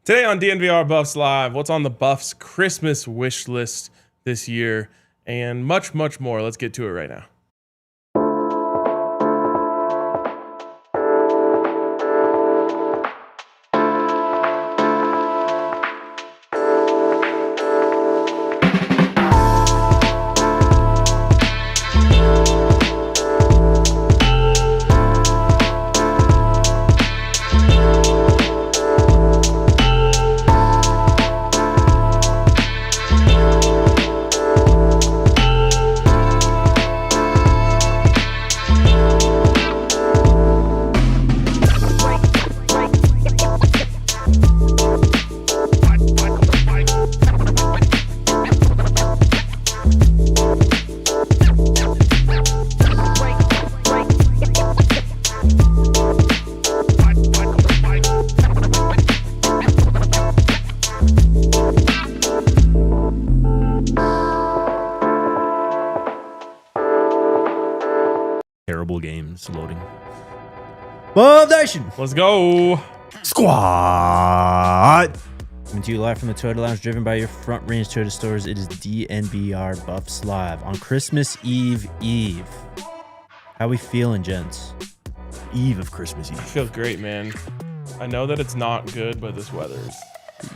Today on DNVR Buffs Live, what's on the Buffs Christmas wish list this year, and much, much more. Let's get to it right now. Terrible games loading. Buff Nation! Let's go. Squad! Coming to you live from the Toyota Lounge, driven by your Front Range Toyota stores. It is DNVR Buffs Live on Christmas Eve. How we feeling, gents? Eve of Christmas I Eve. feel great, man. I know that it's not good, but this weather is...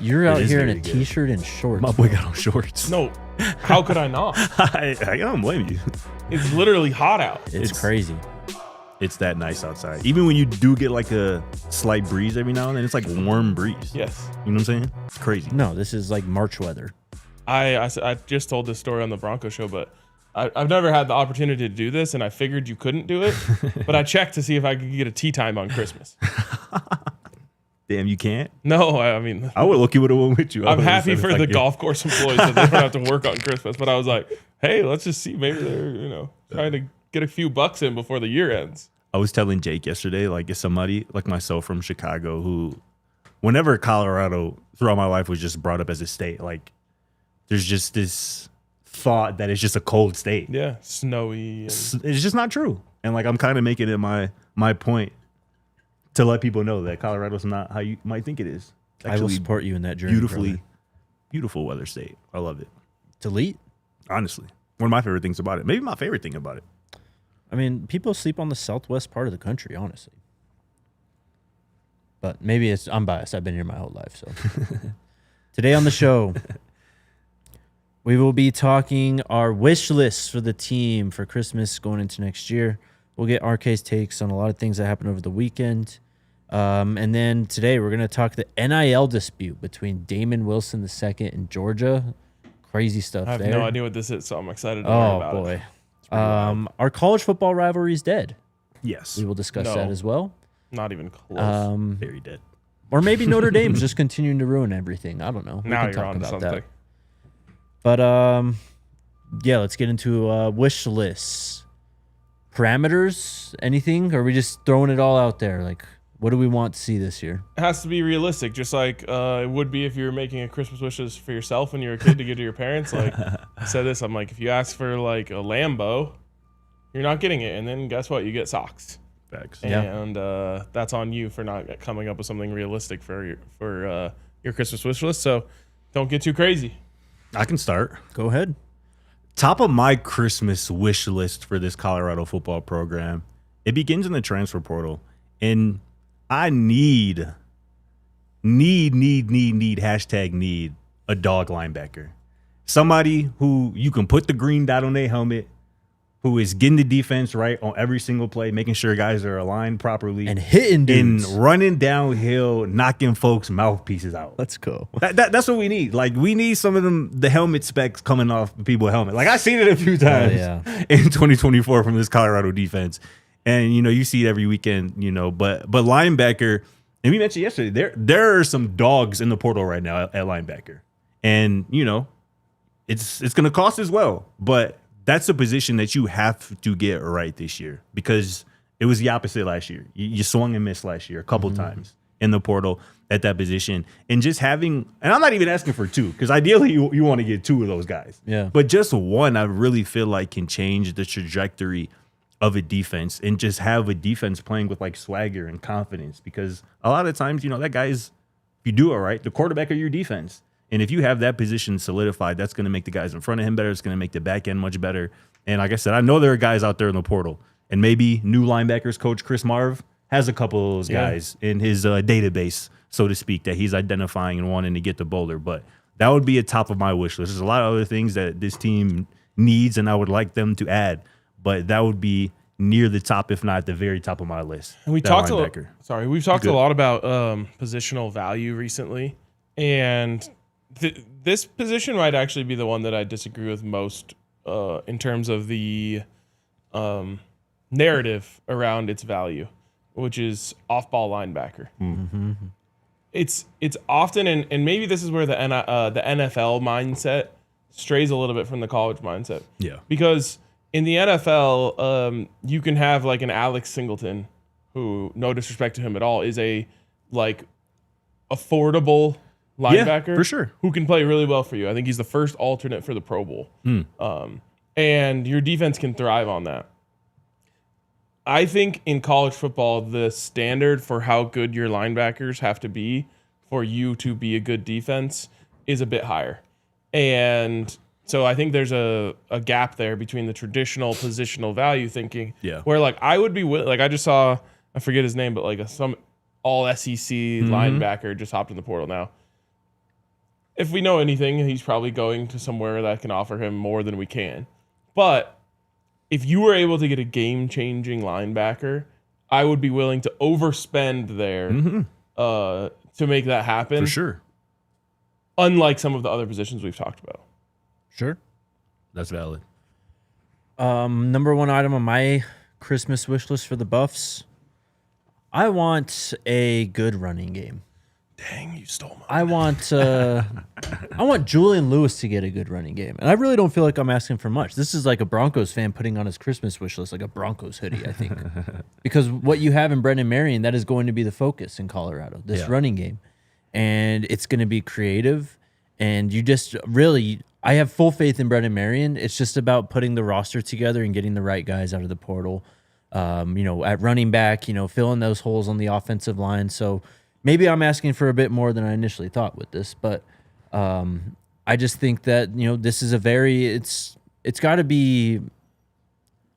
You're out is here in a very good. t-shirt and shorts. My boy got on shorts. No, how could I not? I don't blame you. It's literally hot out. It's crazy. It's that nice outside. Even when you do get like a slight breeze every now and then, it's like warm breeze. Yes. You know what I'm saying? It's crazy. No, this is like March weather. I just told this story on the Bronco show, but I've never had the opportunity to do this, and I figured you couldn't do it. But I checked to see if I could get a tea time on Christmas. Damn, you can't? No, I mean... I would look you would have went with you. I'm happy for the golf course employees that they don't have to work on Christmas. But I was like, hey, let's just see. Maybe they're, trying to get a few bucks in before the year ends. I was telling Jake yesterday, like, it's somebody like myself from Chicago who, whenever Colorado throughout my life was just brought up as a state, like, there's just this thought that it's just a cold state. Yeah, snowy. It's just not true. And like, I'm kind of making it my point to let people know that Colorado's not how you might think it is. It's I will actually support you in that journey. brother. beautiful weather state. I love it. Delete? Honestly, one of my favorite things about it. Maybe my favorite thing about it. I mean, people sleep on the southwest part of the country, honestly. But maybe I'm biased. I've been here my whole life. So today on the show, we will be talking our wish lists for the team for Christmas going into next year. We'll get RK's takes on a lot of things that happened over the weekend. And then today we're going to talk the NIL dispute between Damon Wilson II and Georgia. Crazy stuff I have there. no idea what this is, so I'm excited to learn about boy. it. Our college football rivalry is dead. Yes, We will discuss No. that as well. Not even close. very dead. Or maybe Notre Dame's just continuing to ruin everything. I don't know. We now can you're talk on about something. that. But yeah, let's get into wish lists. Parameters, anything? Or are we just throwing it all out there? Like, what do we want to see this year? It has to be realistic, just like it would be if you were making a Christmas wishes for yourself when you were a kid to give to your parents. Like I said this, I'm like, if you ask for like a Lambo, you're not getting it, and then guess what? You get socks. Facts. Yeah. And that's on you for not coming up with something realistic for your Christmas wish list. So don't get too crazy. I can start. Go ahead. Top of my Christmas wish list for this Colorado football program, it begins in the transfer portal, and I need hashtag need a dog linebacker, somebody who you can put the green dot on their helmet, who is getting the defense right on every single play, making sure guys are aligned properly, And hitting and dudes. running downhill, knocking folks' mouthpieces out. Let's go. That's what we need. Like, we need some of the helmet specs coming off people's helmet. Like, I've seen it a few times in 2024 from this Colorado defense. And, you see it every weekend, but linebacker, and we mentioned yesterday, there are some dogs in the portal right now at linebacker. And, it's going to cost as well. But that's a position that you have to get right this year, because it was the opposite last year. You swung and missed last year a couple times in the portal at that position. And just having, and I'm not even asking for two, because ideally you want to get two of those guys. Yeah. But just one, I really feel like can change the trajectory of a defense, and just have a defense playing with like swagger and confidence, because a lot of times, that guy's you do it right, the quarterback or your defense. And if you have that position solidified, that's going to make the guys in front of him better. It's going to make the back end much better. And like I said, I know there are guys out there in the portal. And maybe new linebackers coach Chris Marve has a couple of those guys in his database, so to speak, that he's identifying and wanting to get to Boulder. But that would be a top of my wish list. There's a lot of other things that this team needs and I would like them to add. But that would be near the top, if not at the very top of my list. And we've talked a lot about positional value recently. And this position might actually be the one that I disagree with most in terms of the narrative around its value, which is off-ball linebacker. Mm-hmm. It's often, and maybe this is where the NFL mindset strays a little bit from the college mindset. Yeah. Because in the NFL, you can have like an Alex Singleton, who, no disrespect to him at all, is a like affordable linebacker, for sure, who can play really well for you. I think he's the first alternate for the Pro Bowl. And your defense can thrive on that. I think in college football, the standard for how good your linebackers have to be for you to be a good defense is a bit higher. And so I think there's a gap there between the traditional positional value thinking, where like I would be like, I just saw, I forget his name, but like some all SEC linebacker just hopped in the portal now. If we know anything, he's probably going to somewhere that can offer him more than we can. But if you were able to get a game-changing linebacker, I would be willing to overspend there to make that happen. For sure. Unlike some of the other positions we've talked about. Sure. That's valid. Number one item on my Christmas wish list for the Buffs, I want a good running game. Dang, you stole my. I want Julian Lewis to get a good running game, and I really don't feel like I'm asking for much. This is like a Broncos fan putting on his Christmas wish list, like a Broncos hoodie, I think, because what you have in Brennan Marion, that is going to be the focus in Colorado, this running game, and it's going to be creative, and you just really, I have full faith in Brennan Marion. It's just about putting the roster together and getting the right guys out of the portal, at running back, filling those holes on the offensive line. So. Maybe I'm asking for a bit more than I initially thought with this, but I just think that, this is it's got to be,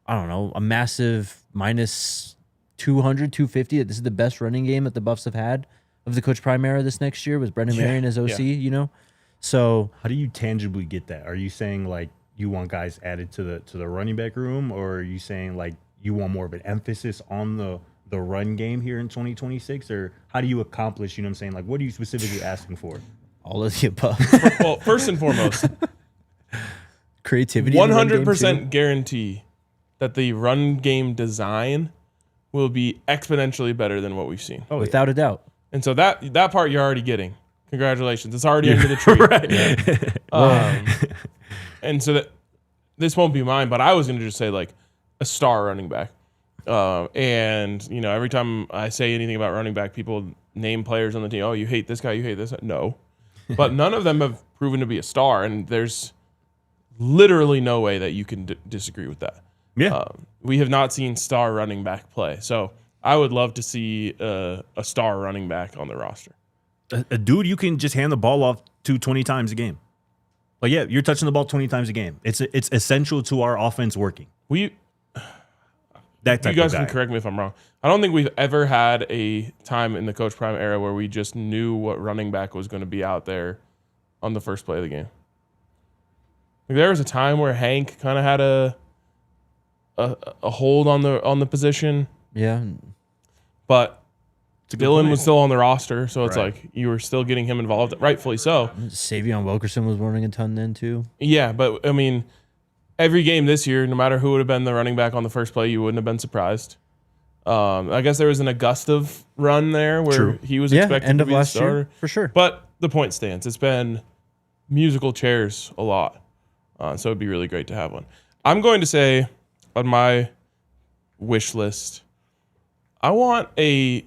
I don't know, a massive minus 200, 250. This is the best running game that the Buffs have had of the Coach Prime era this next year with Brennan Marion as OC, So how do you tangibly get that? Are you saying like you want guys added to the running back room, or are you saying like you want more of an emphasis on the run game here in 2026, or how do you accomplish, what I'm saying? Like, what are you specifically asking for? All of the above. Well, first and foremost, creativity. 100% guarantee that the run game design will be exponentially better than what we've seen. Oh, without a doubt. And so that part you're already getting. Congratulations. It's already under the tree. Right. And so that this won't be mine, but I was going to just say like a star running back. And every time I say anything about running back, people name players on the team. Oh, you hate this guy, you hate this. No, but none of them have proven to be a star, and there's literally no way that you can disagree with that. Yeah, we have not seen star running back play, so I would love to see a star running back on the roster. A dude you can just hand the ball off to 20 times a game. Like, you're touching the ball 20 times a game. It's essential to our offense working. You guys can correct me if I'm wrong. I don't think we've ever had a time in the Coach Prime era where we just knew what running back was going to be out there on the first play of the game. Like, there was a time where Hank kind of had a hold on the position. Yeah, but Dylan was still on the roster, so it's right. like you were still getting him involved, rightfully so. Savion Wilkerson was running a ton then too. Yeah, but I mean, every game this year, no matter who would have been the running back on the first play, you wouldn't have been surprised. I guess there was an Augusta run there where he was expected to be the starter. Year, for sure. But the point stands. It's been musical chairs a lot. So it'd be really great to have one. I'm going to say on my wish list, I want a...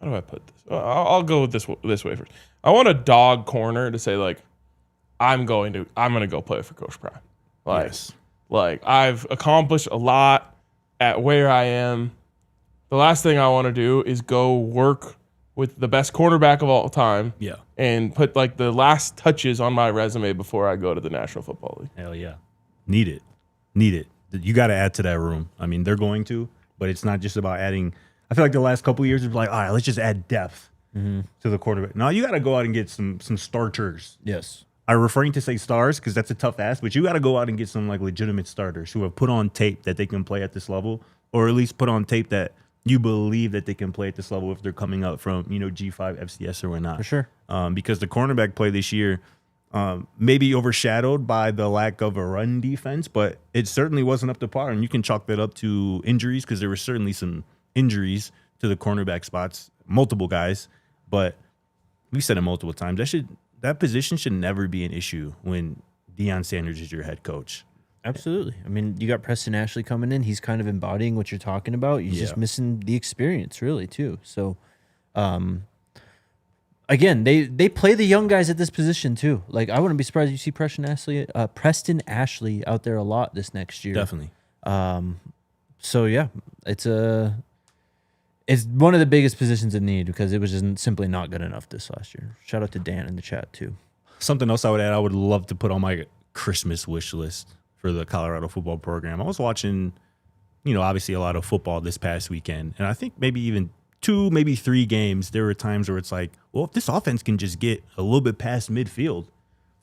How do I put this? I'll go with this way first. I want a dog corner to say, like, I'm going to go play for Coach Prime. Like I've accomplished a lot at where I am. The last thing I want to do is go work with the best cornerback of all time. Yeah. And put like the last touches on my resume before I go to the National Football League. Hell yeah. Need it. You got to add to that room. I mean, they're going to, but it's not just about adding. I feel like the last couple of years, it's like, all right, let's just add depth to the quarterback. No, you got to go out and get some starters. Yes. I'm referring to say stars because that's a tough ask, but you got to go out and get some like legitimate starters who have put on tape that they can play at this level, or at least put on tape that you believe that they can play at this level if they're coming up from, G5, FCS or whatnot. For sure. Because the cornerback play this year may be overshadowed by the lack of a run defense, but it certainly wasn't up to par. And you can chalk that up to injuries because there were certainly some injuries to the cornerback spots, multiple guys. But we said it multiple times. That position should never be an issue when Deion Sanders is your head coach. Absolutely. I mean, you got Preston Ashley coming in. He's kind of embodying what you're talking about. He's just missing the experience, really, too. So, again, they play the young guys at this position, too. Like, I wouldn't be surprised if you see Preston Ashley out there a lot this next year. Definitely. So, yeah, it's one of the biggest positions in need because it was just simply not good enough this last year. Shout out to Dan in the chat, too. Something else I would add, I would love to put on my Christmas wish list for the Colorado football program. I was watching, obviously a lot of football this past weekend. And I think maybe even 2, maybe 3 games, there were times where it's like, well, if this offense can just get a little bit past midfield,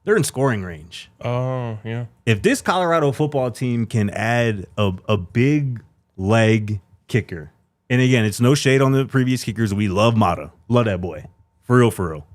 they're in scoring range. Oh, yeah. If this Colorado football team can add a big leg kicker, and again, it's no shade on the previous kickers. We love Mata. Love that boy. For real.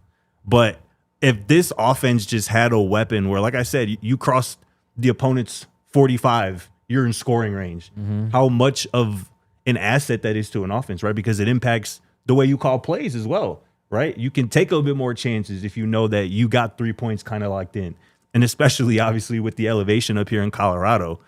But if this offense just had a weapon where, like I said, you cross the opponent's 45, you're in scoring range. How much of an asset that is to an offense, right? Because it impacts the way you call plays as well, right? You can take a little bit more chances if you know that you got 3 points kind of locked in. And especially, obviously, with the elevation up here in Colorado,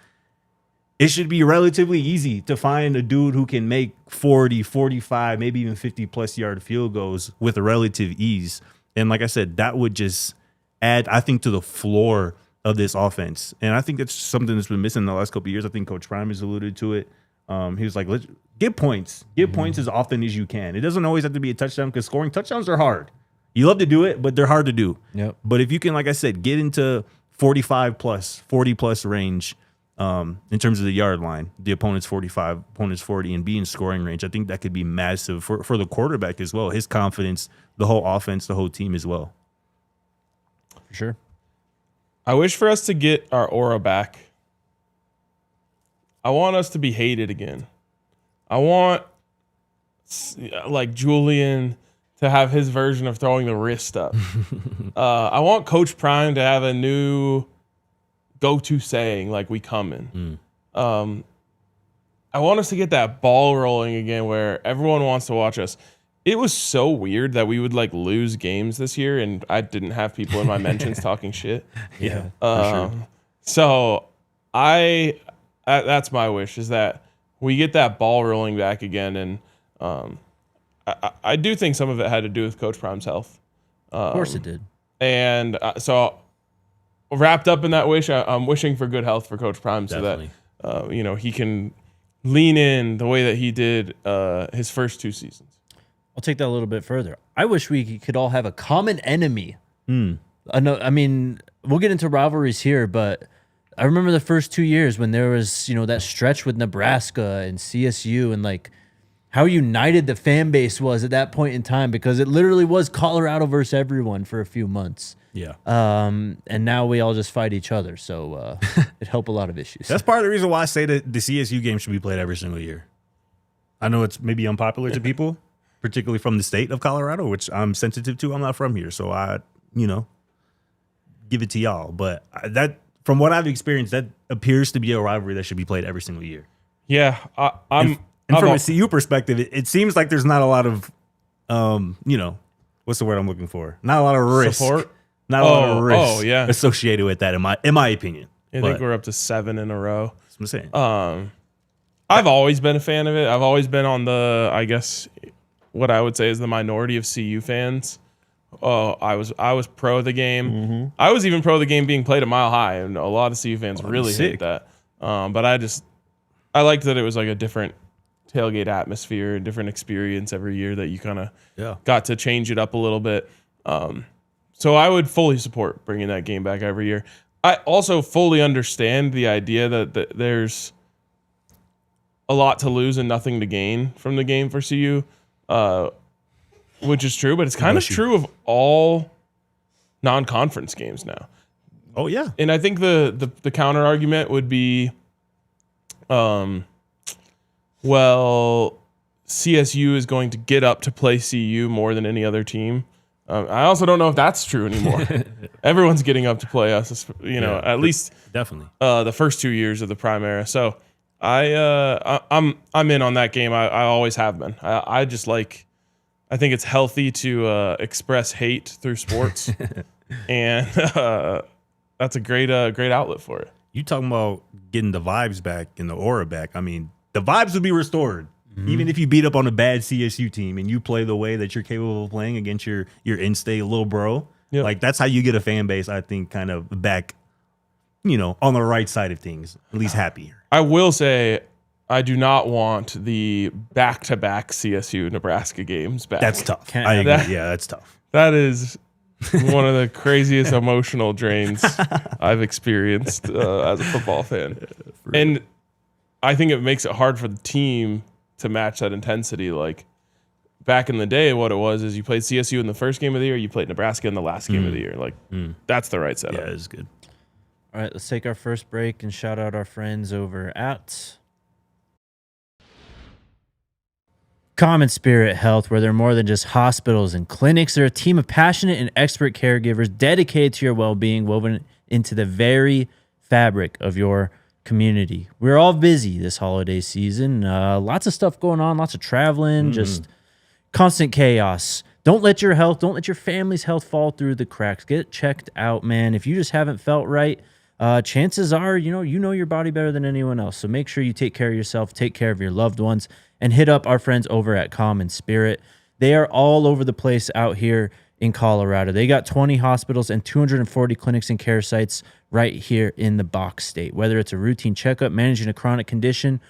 it should be relatively easy to find a dude who can make 40, 45, maybe even 50-plus yard field goals with a relative ease. And like I said, that would just add, I think, to the floor of this offense. And I think that's something that's been missing in the last couple of years. I think Coach Prime has alluded to it. He was like, let's get points. Get points as often as you can. It doesn't always have to be a touchdown because scoring touchdowns are hard. You love to do it, but they're hard to do. Yep. But if you can, like I said, get into 45-plus, 40-plus range in terms of the yard line, the opponent's 45, opponent's 40, and be in scoring range, I think that could be massive for the quarterback as well. His confidence, the whole offense, the whole team as well. For sure. I wish for us to get our aura back. I want us to be hated again. I want, like, Julian to have his version of throwing the wrist up. I want Coach Prime to have a new go-to saying, like, we coming. I want us to get that ball rolling again where everyone wants to watch us. It was so weird that we would, like, lose games this year and I didn't have people in my mentions talking shit. Yeah. So that's my wish, is that we get that ball rolling back again. And I do think some of it had to do with Coach Prime's health. Of course it did. And so wrapped up in that wish, I'm wishing for good health for Coach Prime. Definitely. So that, he can lean in the way that he did his first 2 seasons. I'll take that a little bit further. I wish we could all have a common enemy. I mean, we'll get into rivalries here, but I remember the first 2 years when there was, that stretch with Nebraska and CSU and, like, how united the fan base was at that point in time, because it literally was Colorado versus everyone for a few months. Yeah. And now we all just fight each other. So it helped a lot of issues. That's part of the reason why I say that the CSU game should be played every single year. I know it's maybe unpopular to people, particularly from the state of Colorado, which I'm sensitive to. I'm not from here, so I, give it to y'all. But that, from what I've experienced, that appears to be a rivalry that should be played every single year. Yeah, And from a CU perspective, it seems like there's not a lot of, what's the word I'm looking for? Not a lot of risk. Support? Not a lot of risk yeah. associated with that, in my opinion. I think we're up to 7 in a row. That's what I'm saying. I've always been a fan of it. I've always been on the, I guess, what I would say is the minority of CU fans. I was pro the game. I was even pro the game being played at Mile High, and a lot of CU fans really hate that. But I liked that it was like a different tailgate atmosphere and different experience every year that you kind of got to change it up a little bit. So I would fully support bringing that game back every year. I also fully understand the idea that there's a lot to lose and nothing to gain from the game for CU, which is true, but it's kind of true of all non-conference games now. Oh, yeah. And I think the counter argument would be, well, CSU is going to get up to play CU more than any other team. I also don't know if that's true anymore. Everyone's getting up to play us, at least definitely the first 2 years of the Prime era. So I'm in on that game. I always have been. I think it's healthy to express hate through sports, and that's a great outlet for it. You talking about getting the vibes back and the aura back? I mean, the vibes would be restored. Even if you beat up on a bad CSU team and you play the way that you're capable of playing against your in-state little bro, like that's how you get a fan base, I think, kind of back, on the right side of things, at least happier. I will say I do not want the back-to-back CSU Nebraska games back. That's tough. I agree. That's tough. That is one of the craziest emotional drains I've experienced as a football fan. And I think it makes it hard for the team to match that intensity. Like back in the day, what it was is you played CSU in the first game of the year, you played Nebraska in the last game of the year. Like that's the right setup. Yeah, it's good. All right, let's take our first break and shout out our friends over at Common Spirit Health, where they're more than just hospitals and clinics. They're a team of passionate and expert caregivers dedicated to your well-being, woven into the very fabric of your community. We're all busy this holiday season. Lots of stuff going on, lots of traveling, just constant chaos. Don't let your family's health fall through the cracks. Get checked out, man. If you just haven't felt right, chances are, you know your body better than anyone else. So make sure you take care of yourself, take care of your loved ones, and hit up our friends over at Common Spirit. They are all over the place out here in Colorado. They got 20 hospitals and 240 clinics and care sites right here in the Box State. Whether it's a routine checkup, managing a chronic condition,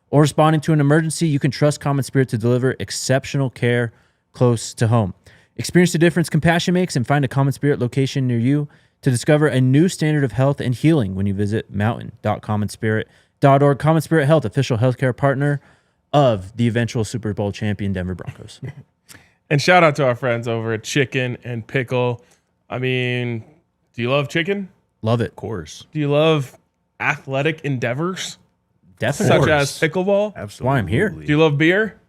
or responding to an emergency, you can trust Common Spirit to deliver exceptional care close to home. Experience the difference compassion makes and find a Common Spirit location near you to discover a new standard of health and healing when you visit mountain.commonspirit.org. Common Spirit Health, official healthcare partner of the eventual Super Bowl champion Denver Broncos. And shout out to our friends over at Chicken and Pickle. I mean, do you love chicken? Love it. Of course. Do you love athletic endeavors? Definitely. Such as pickleball? Absolutely. Why I'm here. Do you love beer?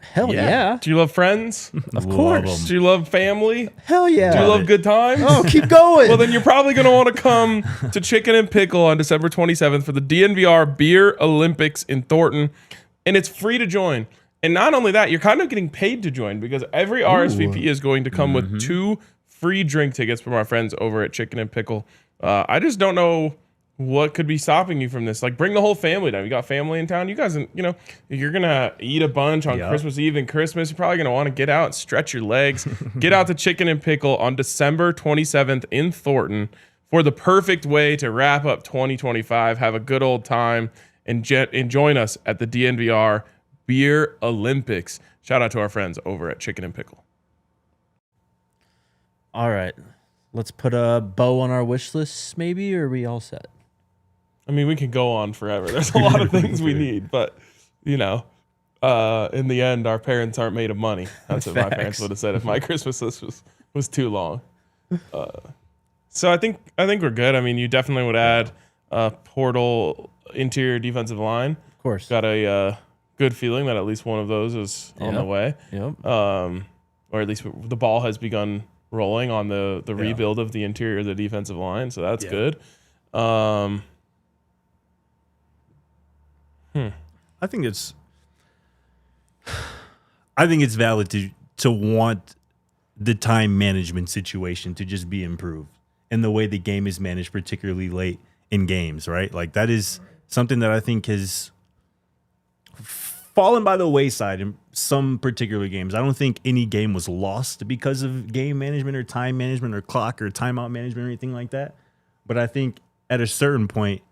Hell yeah. Do you love friends? Of course. Do you love family? Hell yeah. Do you love good times? Oh, keep going. Well, then you're probably going to want to come to Chicken and Pickle on December 27th for the DNVR Beer Olympics in Thornton. And it's free to join. And not only that, you're kind of getting paid to join because every RSVP is going to come with 2 free drink tickets from our friends over at Chicken and Pickle. I just don't know what could be stopping you from this. Like, bring the whole family down. You got family in town. You guys, you're going to eat a bunch on Christmas Eve and Christmas. You're probably going to want to get out and stretch your legs. Get out to Chicken and Pickle on December 27th in Thornton for the perfect way to wrap up 2025, have a good old time, and join us at the DNVR Beer Olympics. Shout out to our friends over at Chicken and Pickle. All right. Let's put a bow on our wish list, maybe, or are we all set? I mean, we can go on forever. There's a lot of things we need, but, in the end, our parents aren't made of money. That's what my parents would have said if my Christmas list was too long. So I think we're good. I mean, you definitely would add portal interior defensive line. Of course. Got a good feeling that at least one of those is on the way. Yep. Or at least the ball has begun rolling on the rebuild of the interior of the defensive line. So that's good. I think it's valid to want the time management situation to just be improved and the way the game is managed, particularly late in games, right? Like that is something that I think has fallen by the wayside in some particular games. I don't think any game was lost because of game management or time management or clock or timeout management or anything like that. But I think at a certain point,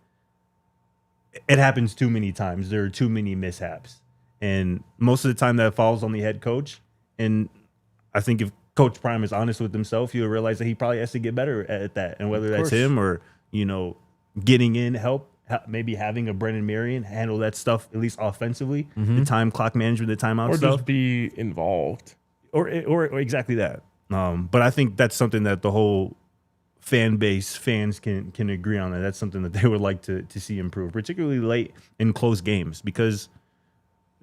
it happens too many times. There are too many mishaps. And most of the time that falls on the head coach. And I think if Coach Prime is honest with himself, he'll realize that he probably has to get better at that. And whether that's him or, getting in help, maybe having a Brennan Marion handle that stuff, at least offensively, the time clock management, the timeout stuff. Or just be involved. Or exactly that. But I think that's something that the whole fans can agree on. That's something that they would like to see improve, particularly late in close games, because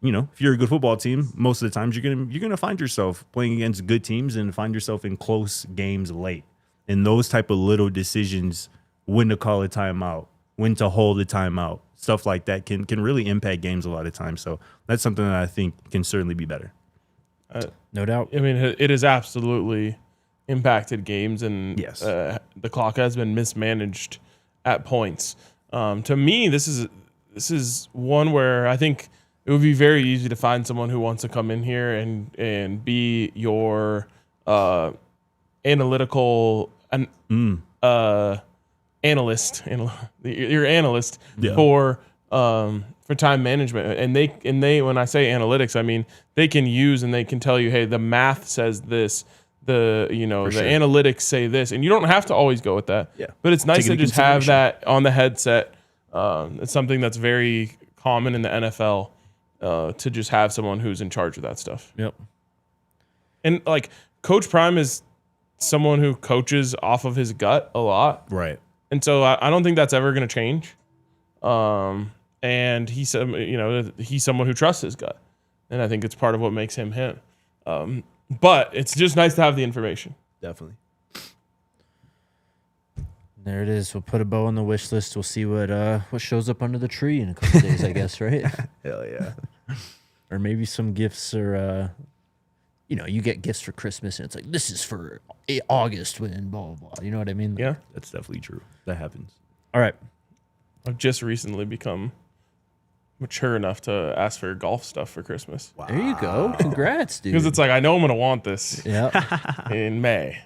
if you're a good football team, most of the times you're gonna find yourself playing against good teams and find yourself in close games late. And those type of little decisions, when to call a timeout, when to hold a timeout, stuff like that can really impact games a lot of times. So that's something that I think can certainly be better. No doubt. I mean, it has absolutely impacted games, and yes, the clock has been mismanaged at points. To me, this is one where I think it would be very easy to find someone who wants to come in here and be your analytical analyst, your analyst for time management. And they when I say analytics, I mean they can use and they can tell you, hey, the math says this, the analytics say this, and you don't have to always go with that. Yeah. But it's nice to just have that on the headset. It's something that's very common in the NFL. To just have someone who's in charge of that stuff. Yep. And like Coach Prime is someone who coaches off of his gut a lot. Right. And so I don't think that's ever going to change. And he's someone who trusts his gut. And I think it's part of what makes him him. But it's just nice to have the information. Definitely. There it is. We'll put a bow on the wish list. We'll see what shows up under the tree in a couple days, I guess, right? Hell yeah. Or maybe some gifts, or you get gifts for Christmas and it's like, this is for August when blah blah blah. You know what I mean? Yeah, that's definitely true. That happens. All right. I've just recently become mature enough to ask for golf stuff for Christmas. Wow. There you go. Congrats, dude. Because it's like I know I'm gonna want this. Yeah. In May.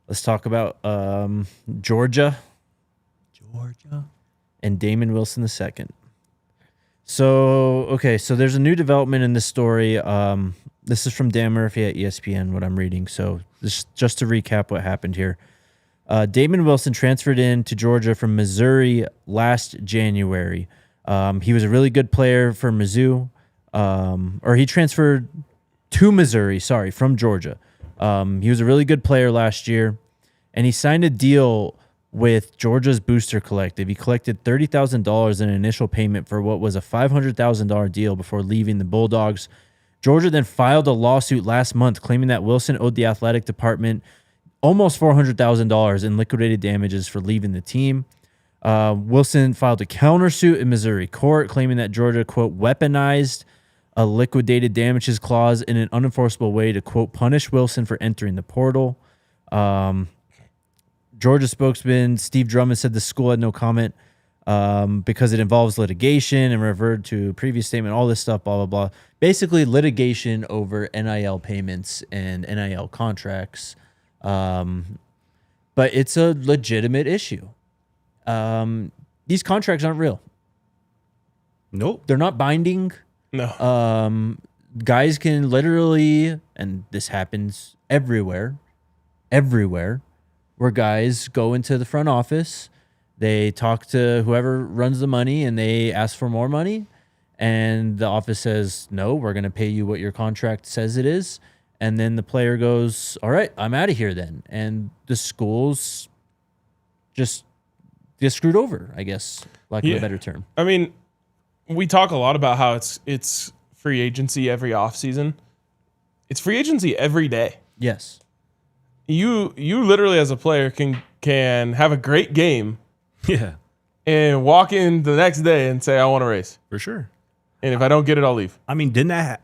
Let's talk about Georgia and Damon Wilson II. So there's a new development in this story. This is from Dan Murphy at ESPN, what I'm reading. So this, just to recap what happened here. Damon Wilson transferred in to Georgia from Missouri last January. He was a really good player for Mizzou. Or he transferred to Missouri, from Georgia. He was a really good player last year, and he signed a deal with Georgia's Booster Collective. He collected $30,000 in initial payment for what was a $500,000 deal before leaving the Bulldogs. Georgia then filed a lawsuit last month claiming that Wilson owed the athletic department almost $400,000 in liquidated damages for leaving the team. Wilson filed a countersuit in Missouri court claiming that Georgia, quote, weaponized a liquidated damages clause in an unenforceable way to, quote, punish Wilson for entering the portal. Georgia spokesman Steve Drummond said the school had no comment because it involves litigation and referred to a previous statement, all this stuff, blah, blah, blah. Basically, litigation over NIL payments and NIL contracts. But it's a legitimate issue. These contracts aren't real. Nope. They're not binding. No. Guys can literally, and this happens everywhere, where guys go into the front office, they talk to whoever runs the money, and they ask for more money, and the office says, no, we're going to pay you what your contract says it is, and then the player goes, all right, I'm out of here then, and the schools just get screwed over, I guess, lack of a better term. I mean, we talk a lot about how it's free agency every offseason. It's free agency every day. Yes. You literally as a player can have a great game. Yeah. And walk in the next day and say, I want a raise. For sure. And if I don't get it, I'll leave. I mean, didn't that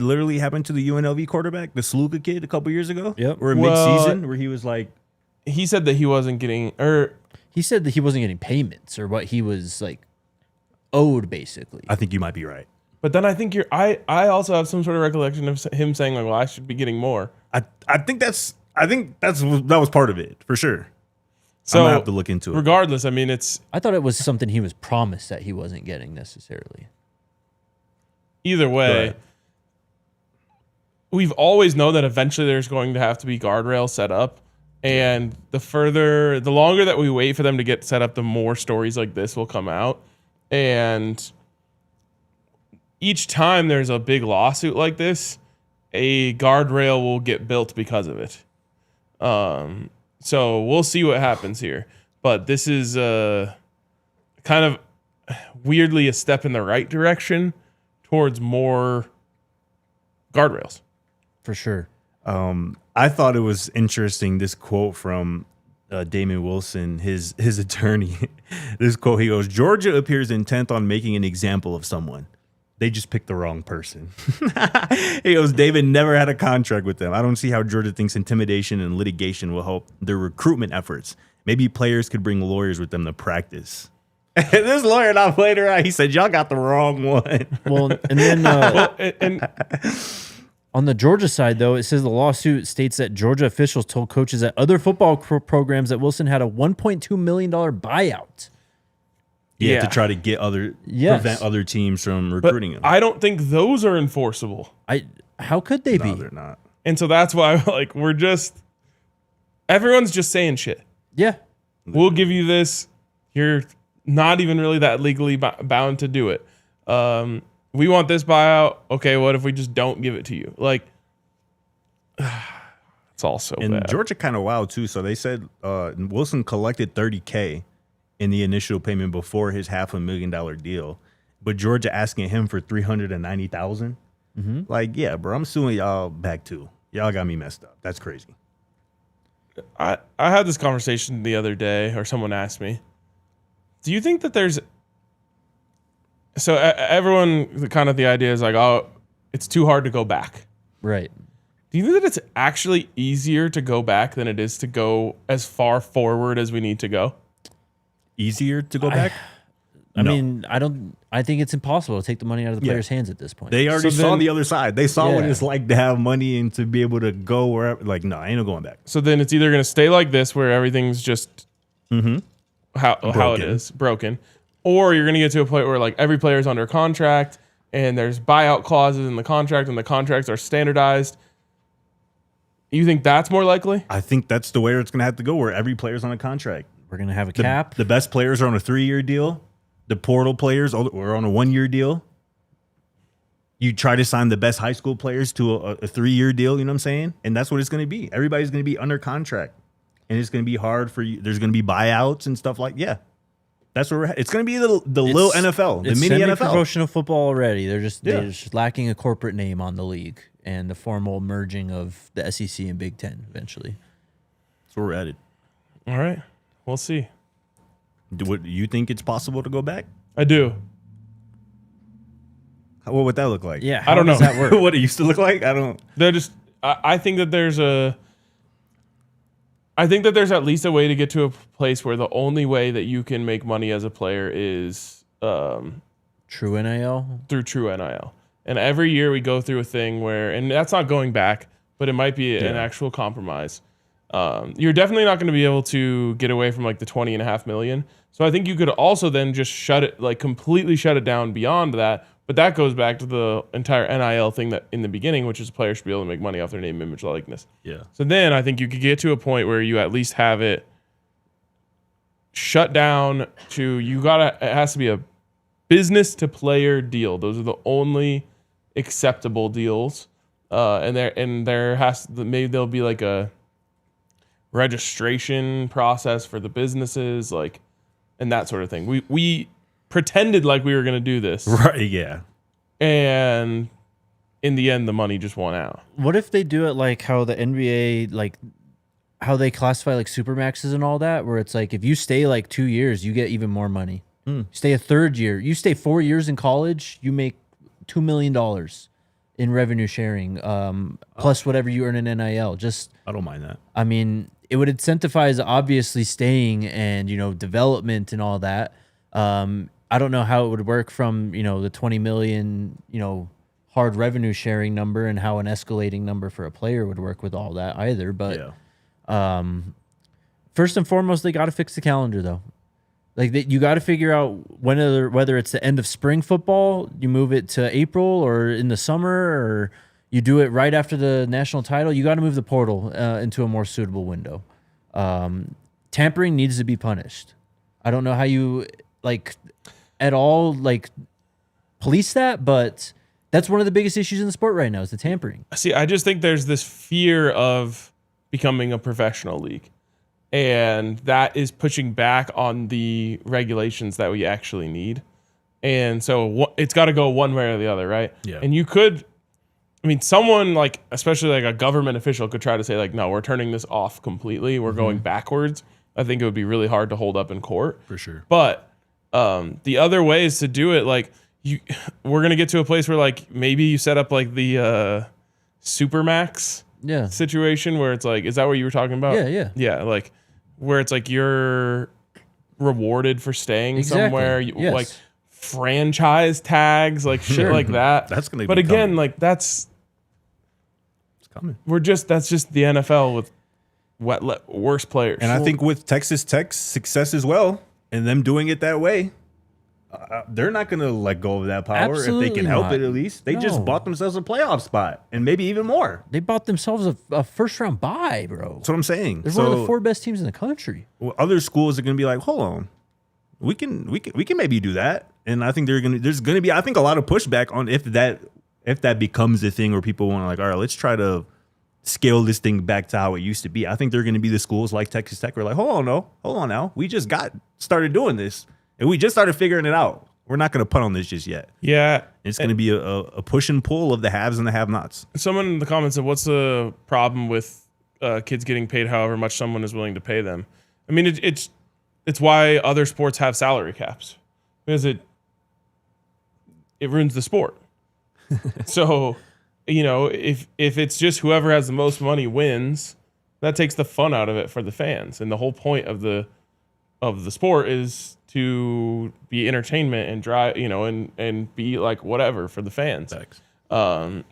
literally happen to the UNLV quarterback, the Sluga kid, a couple years ago? Yep. Or mid-season, where he was like, he said that he wasn't getting, he said that he wasn't getting payments or what he was like owed, basically. I think you might be right. But then I think I also have some sort of recollection of him saying like, well, I should be getting more. I think that was part of it for sure. So I'm gonna have to look into it. Regardless, I mean, I thought it was something he was promised that he wasn't getting necessarily. either way, we've always known that eventually there's going to have to be guardrails set up. And the longer that we wait for them to get set up, the more stories like this will come out. And each time there's a big lawsuit like this, a guardrail will get built because of it. So we'll see what happens here. But this is kind of weirdly a step in the right direction towards more guardrails. For sure. I thought it was interesting, this quote from Damon Wilson, his attorney. This quote, he goes, "Georgia appears intent on making an example of someone. They just picked the wrong person." He goes, "David never had a contract with them. I don't see how Georgia thinks intimidation and litigation will help their recruitment efforts. Maybe players could bring lawyers with them to practice." This lawyer not played around. He said, "Y'all got the wrong one." Well, and then on the Georgia side, though, it says the lawsuit states that Georgia officials told coaches at other football programs that Wilson had a $1.2 million buyout. Yeah, to try to get prevent other teams from recruiting him. I don't think those are enforceable. How could they be? No, they're not. And so that's why everyone's just saying shit. Yeah. We'll give you this. You're not even really that legally bound to do it. We want this buyout. Okay, what if we just don't give it to you? Like, it's all so bad. And Georgia kind of wild too. So they said Wilson collected $30K in the initial payment before his $500,000 deal, but Georgia asking him for $390,000. Mm-hmm. Like, yeah, bro, I'm suing y'all back too. Y'all got me messed up. That's crazy. I had this conversation the other day, or someone asked me, do you think that there's... So everyone, kind of the idea is like, oh, it's too hard to go back. Right. Do you think that it's actually easier to go back than it is to go as far forward as we need to go? Easier to go back? I mean, I think it's impossible to take the money out of the players' hands at this point. They already saw the other side. They saw what it's like to have money and to be able to go wherever. Like, no, I ain't no going back. So then it's either going to stay like this, where everything's just how it is, broken, or you're going to get to a point where like every player's under contract and there's buyout clauses in the contract and the contracts are standardized. You think that's more likely? I think that's the way it's going to have to go, where every player's on a contract. We're going to have a cap. The best players are on a 3-year deal. The portal players are on a 1-year deal. You try to sign the best high school players to a 3-year deal, you know what I'm saying? And that's what it's going to be. Everybody's going to be under contract. And it's going to be hard for you. There's going to be buyouts and stuff like that's where we're at. It's going to be the little NFL, the mini NFL. Professional football already. They're just lacking a corporate name on the league and the formal merging of the SEC and Big Ten eventually. That's where we're at it. All right. We'll see. Do you think it's possible to go back? I do. What would that look like? Yeah, I don't know. How does that work? What it used to look like? I don't. I think that there's at least a way to get to a place where the only way that you can make money as a player is True NIL? Through True NIL. And every year we go through a thing where, and that's not going back, but it might be an actual compromise. You're definitely not going to be able to get away from like the $20.5 million. So I think you could also then just completely shut it down beyond that. But that goes back to the entire NIL thing that in the beginning, which is players should be able to make money off their name, image, likeness. Yeah. So then I think you could get to a point where you at least have it shut down to, it has to be a business to player deal. Those are the only acceptable deals. Maybe there'll be like a registration process for the businesses, and that sort of thing. We pretended like we were going to do this. Right, yeah. And in the end, the money just won out. What if they do it like how the NBA, how they classify supermaxes and all that, where it's like if you stay 2 years, you get even more money. Stay a third year. You stay 4 years in college, you make $2 million in revenue sharing, plus whatever you earn in NIL. I don't mind that. I mean, it would incentivize obviously staying and development and all that. I don't know how it would work from the 20 million hard revenue sharing number and how an escalating number for a player would work with all that either. But first and foremost, they got to fix the calendar though. Like you got to figure out whether it's the end of spring football, you move it to April, or in the summer, or you do it right after the national title. You got to move the portal into a more suitable window. Tampering needs to be punished. I don't know how you at all police that, but that's one of the biggest issues in the sport right now is the tampering. See, I just think there's this fear of becoming a professional league. And that is pushing back on the regulations that we actually need. And so it's got to go one way or the other, right? Yeah. And you could, someone especially a government official could try to say no, we're turning this off completely. We're going backwards. I think it would be really hard to hold up in court. For sure. But the other ways to do it, we're going to get to a place where maybe you set up the Supermax situation where it's is that what you were talking about? Yeah. Yeah, where it's you're rewarded for staying somewhere. Yes. Franchise tags, shit like that. That's gonna. But again, it's coming. That's just the NFL with worse players. And I think with Texas Tech's success as well, and them doing it that way, they're not going to let go of that power. Absolutely if they can help it at least. They just bought themselves a playoff spot and maybe even more. They bought themselves a first-round bye, bro. That's what I'm saying. They're one of the 4 best teams in the country. Well, other schools are going to be like, hold on, we can maybe do that. And I think there's going to be a lot of pushback on if that becomes a thing where people want to all right, let's try to scale this thing back to how it used to be. I think they're going to be the schools like Texas Tech who are hold on now. We just started doing this. And we just started figuring it out. We're not going to punt on this just yet. Yeah. It's going to be a push and pull of the haves and the have-nots. Someone in the comments said, what's the problem with kids getting paid however much someone is willing to pay them? It's why other sports have salary caps. Because it ruins the sport. So, if it's just whoever has the most money wins, that takes the fun out of it for the fans. And the whole point of the sport is to be entertainment and drive, and be whatever for the fans.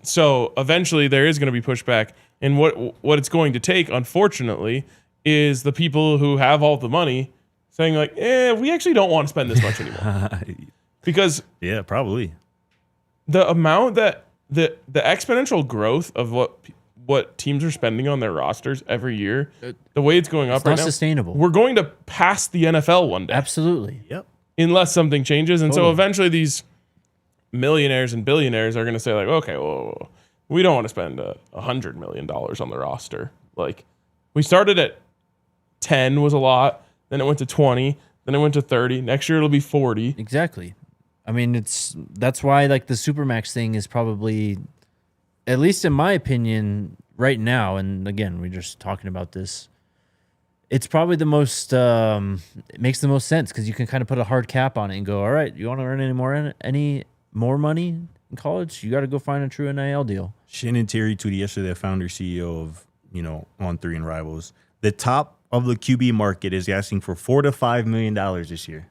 So eventually there is going to be pushback, and what it's going to take, unfortunately, is the people who have all the money saying we actually don't want to spend this much anymore. Because probably the amount that the exponential growth of what teams are spending on their rosters every year, the way it's going up right now, sustainable. We're going to pass the NFL one day. Absolutely. Yep. Unless something changes. And so eventually these millionaires and billionaires are going to say okay, well, we don't want to spend $100 million on the roster. We started at 10 was a lot, then it went to 20, then it went to 30. Next year it'll be 40. Exactly. That's why the Supermax thing is probably, at least in my opinion, right now, and again, we're just talking about this, it's probably the most, it makes the most sense because you can kind of put a hard cap on it and go, all right, you want to earn any more money in college? You got to go find a true NIL deal. Shannon Terry tweeted yesterday, the founder CEO of, On 3 and Rivals, the top of the QB market is asking for $4 to $5 million this year.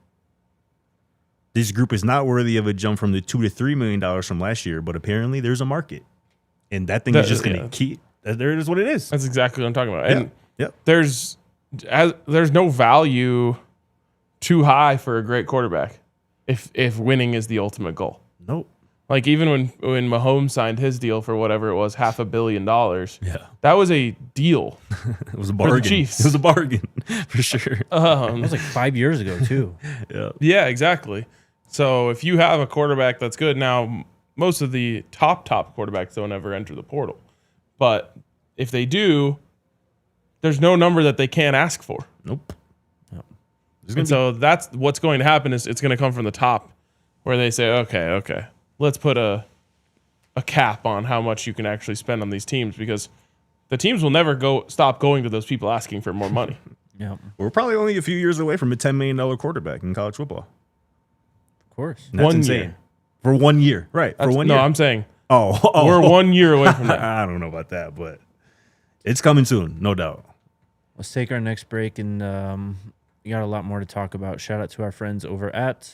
This group is not worthy of a jump from the $2 to $3 million from last year, but apparently there's a market. And that thing is just going to keep. There it is. What it is. That's exactly what I'm talking about. And there's no value too high for a great quarterback if winning is the ultimate goal. Nope. Even when Mahomes signed his deal for whatever it was, $500 million. That was a deal. It was a bargain. For the Chiefs. It was a bargain for sure. It was 5 years ago too. Yeah, exactly. So if you have a quarterback that's good, now most of the top quarterbacks don't ever enter the portal. But if they do, there's no number that they can't ask for. Nope. And so that's what's going to happen is it's going to come from the top where they say, okay, let's put a cap on how much you can actually spend on these teams because the teams will never stop going to those people asking for more money. Yeah. We're probably only a few years away from a $10 million quarterback in college football. Of course. That's insane. Year. For 1 year. Right. For 1 year. No, I'm saying we're 1 year away from that. I don't know about that, but it's coming soon, no doubt. Let's take our next break, and we got a lot more to talk about. Shout out to our friends over at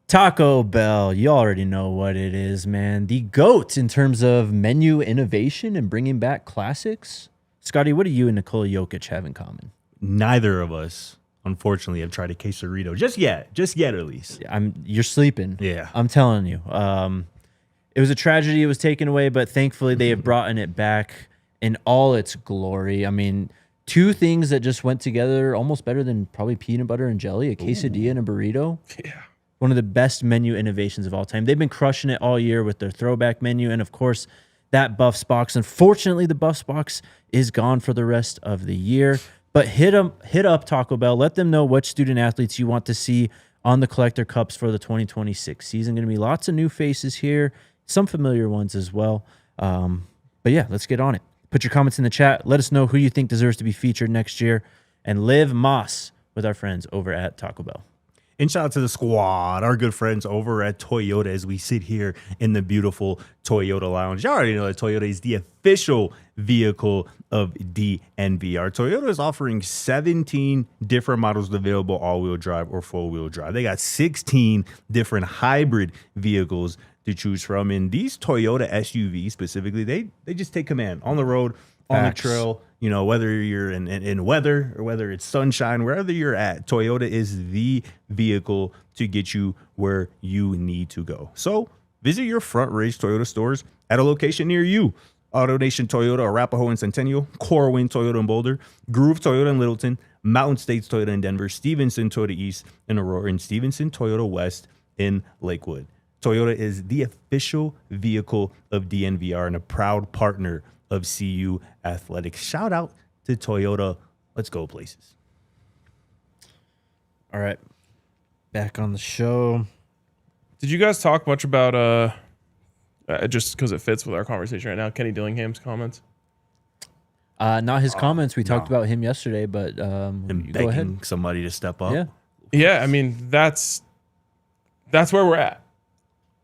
Taco Bell. You already know what it is, man. The GOAT in terms of menu innovation and bringing back classics. Scotty, what do you and Nikola Jokic have in common? neither of us, unfortunately, have tried a quesarito just yet at least. You're sleeping. Yeah. I'm telling you. It was a tragedy. It was taken away, but thankfully they have brought it back in all its glory. I mean, two things that just went together almost better than probably peanut butter and jelly, a quesadilla and a burrito. Yeah. One of the best menu innovations of all time. They've been crushing it all year with their throwback menu. And of course, that Buffs box. Unfortunately, the Buffs box is gone for the rest of the year. But hit up Taco Bell. Let them know what student athletes you want to see on the collector cups for the 2026 season. Going to be lots of new faces here, some familiar ones as well. But yeah, let's get on it. Put your comments in the chat. Let us know who you think deserves to be featured next year. And live Moss with our friends over at Taco Bell. And shout out to the squad, our good friends over at Toyota as we sit here in the beautiful Toyota Lounge. You already know that Toyota is the official vehicle of DNVR. Toyota is offering 17 different models available all-wheel drive or four-wheel drive. They got 16 different hybrid vehicles to choose from. And these Toyota SUVs specifically, they just take command on the road, on the trail. You know, whether you're in weather or whether it's sunshine, wherever you're at, Toyota is the vehicle to get you where you need to go. So visit your Front Ridge Toyota stores at a location near you. Auto Nation Toyota, Arapahoe and Centennial, Corwin Toyota in Boulder, Groove Toyota in Littleton, Mountain States Toyota in Denver, Stevenson Toyota East in Aurora, and Stevenson Toyota West in Lakewood. Toyota is the official vehicle of DNVR and a proud partner of CU Athletics. Shout out to Toyota. Let's go places. All right. Back on the show. Did you guys talk much about, just because it fits with our conversation right now, Kenny Dillingham's comments? Not his comments. We talked about him yesterday, but And go ahead. begging somebody to step up. Yeah. Yeah, I mean, that's where we're at.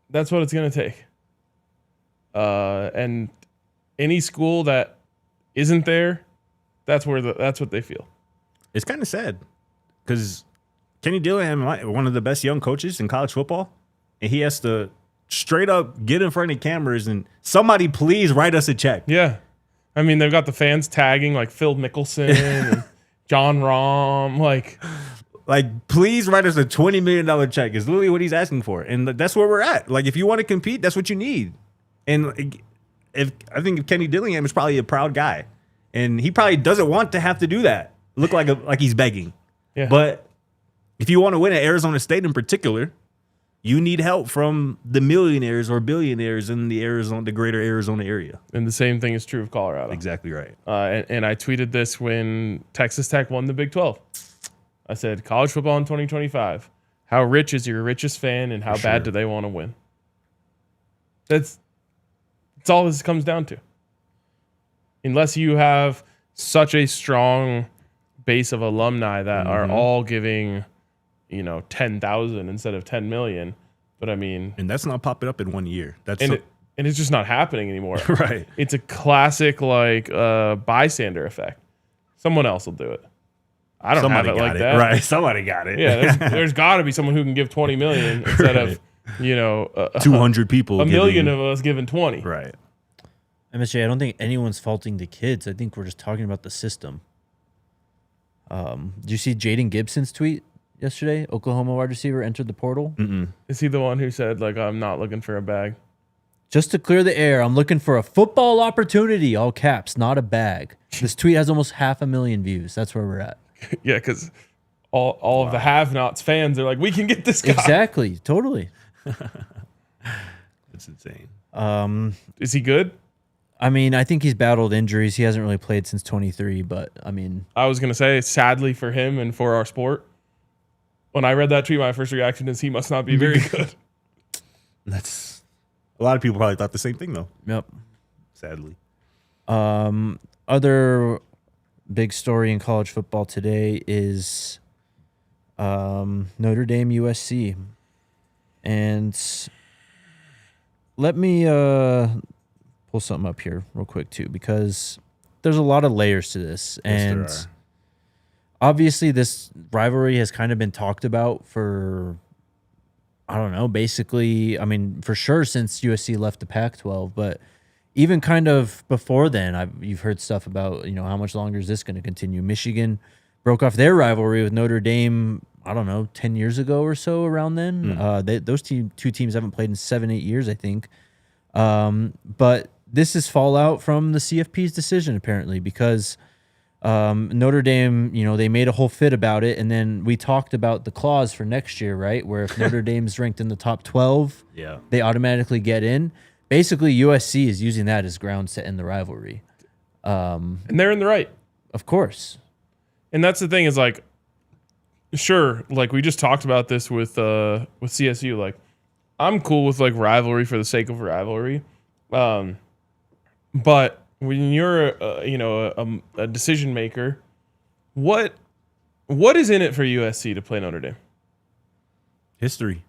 That's what it's going to take. And any school that isn't there, that's what they feel. It's kind of sad because Kenny Dillingham, one of the best young coaches in college football, and he has to straight up get in front of cameras and somebody please write us a check. Yeah. I mean, they've got the fans tagging like Phil Mickelson and John Rahm. Like, please write us a $20 million check is literally what he's asking for. And that's where we're at. Like, if you want to compete, that's what you need. And I think Kenny Dillingham is probably a proud guy. And he probably doesn't want to have to do that. Look like he's begging. Yeah. But if you want to win at Arizona State in particular, you need help from the millionaires or billionaires in the greater Arizona area. And the same thing is true of Colorado. Exactly right. And I tweeted this when Texas Tech won the Big 12. I said, college football in 2025. How rich is your richest fan and how bad do they want to win? That's all this comes down to. Unless you have such a strong base of alumni that are all giving, 10,000 instead of 10 million. But I mean, and that's not popping up in 1 year. And it's just not happening anymore. Right. It's a classic bystander effect. Someone else will do it. I don't have it like that. Right. Somebody got it. Yeah. There's got to be someone who can give 20 million instead of 200 people. A million of us giving 20. Right. MSJ, I don't think anyone's faulting the kids. I think we're just talking about the system. Did you see Jaden Gibson's tweet yesterday? Oklahoma wide receiver entered the portal. Is he the one who said, I'm not looking for a bag? Just to clear the air, I'm looking for a football opportunity, all caps, not a bag. This tweet has almost 500,000 views. That's where we're at. Yeah, because all of the have-nots fans are like, we can get this guy. Exactly. Totally. That's insane. Is he good? I mean, I think he's battled injuries. He hasn't really played since 23, but I mean, I was going to say, sadly for him and for our sport, when I read that tweet, my first reaction is he must not be very good. That's a lot of people probably thought the same thing, though. Yep. Sadly. Other big story in college football today is Notre Dame USC. And let me pull something up here real quick, too, because there's a lot of layers to this. And Yes, there are. Obviously, this rivalry has kind of been talked about for, I don't know, basically, I mean, for sure since USC left the Pac-12, but even kind of before then, you've heard stuff about, how much longer is this going to continue? Michigan broke off their rivalry with Notre Dame, I don't know, 10 years ago or so around then. Those two teams haven't played in 7-8 years, I think. But this is fallout from the CFP's decision, apparently, because Notre Dame, they made a whole fit about it. And then we talked about the clause for next year, right? Where if Notre Dame's ranked in the top 12, they automatically get in. Basically, USC is using that as grounds to end the rivalry. And they're in the right. Of course. And that's the thing is like, sure, like we just talked about this with CSU. Like, I'm cool with like rivalry for the sake of rivalry, but when you're a decision maker, what is in it for USC to play Notre Dame? History.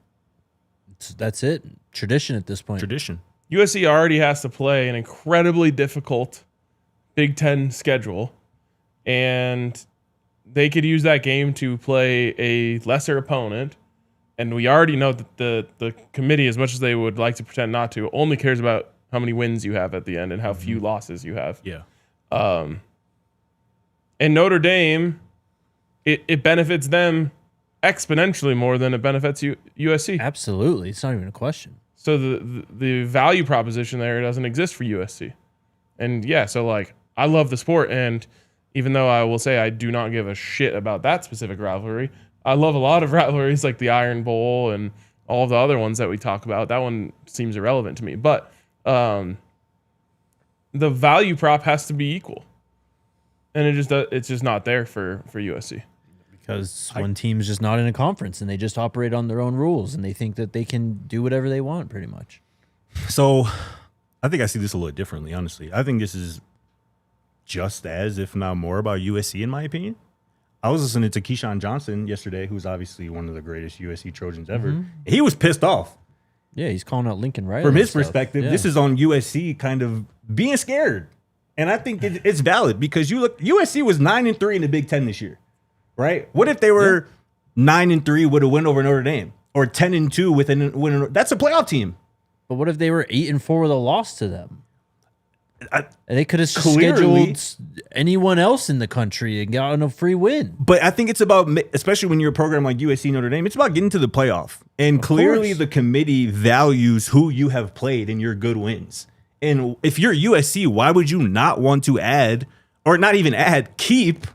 That's it. Tradition at this point. Tradition. USC already has to play an incredibly difficult Big Ten schedule, and they could use that game to play a lesser opponent. And we already know that the committee, as much as they would like to pretend not to, only cares about how many wins you have at the end and how few losses you have. Yeah. And Notre Dame, it benefits them exponentially more than it benefits USC. Absolutely. It's not even a question. So the value proposition there doesn't exist for USC. And yeah, so like I love the sport, and even though I will say I do not give a shit about that specific rivalry, I love a lot of rivalries like the Iron Bowl and all of the other ones that we talk about. That one seems irrelevant to me. But the value prop has to be equal. And it's just not there for USC. Because one team's just not in a conference and they just operate on their own rules and they think that they can do whatever they want pretty much. So I think I see this a little differently, honestly. I think this is just as, if not more, about USC in my opinion. I was listening to Keyshawn Johnson yesterday, who's obviously one of the greatest USC Trojans ever. He was pissed off. Yeah, he's calling out Lincoln Riley. From his perspective, this is on USC kind of being scared. And I think it's valid because you look, USC was 9-3 in the Big Ten this year, right? What if they were 9-3 with a win over Notre Dame, or 10-2 with a win? That's a playoff team. But what if they were 8-4 with a loss to them? And they could have clearly scheduled anyone else in the country and gotten a free win. But I think it's about, especially when you're a program like USC Notre Dame, it's about getting to the playoff. And clearly the committee values who you have played and your good wins. And if you're USC, why would you not want to add, or not even add, keep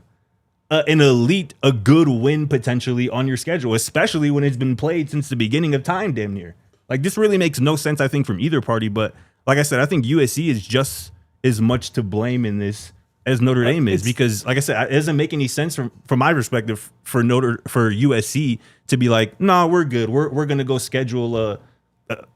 an elite, a good win potentially on your schedule, especially when it's been played since the beginning of time, damn near. Like, this really makes no sense, I think, from either party. But like I said, I think USC is just as much to blame in this as Notre Dame is, because, like I said, it doesn't make any sense from my perspective for USC to be like, no, we're good. We're gonna go schedule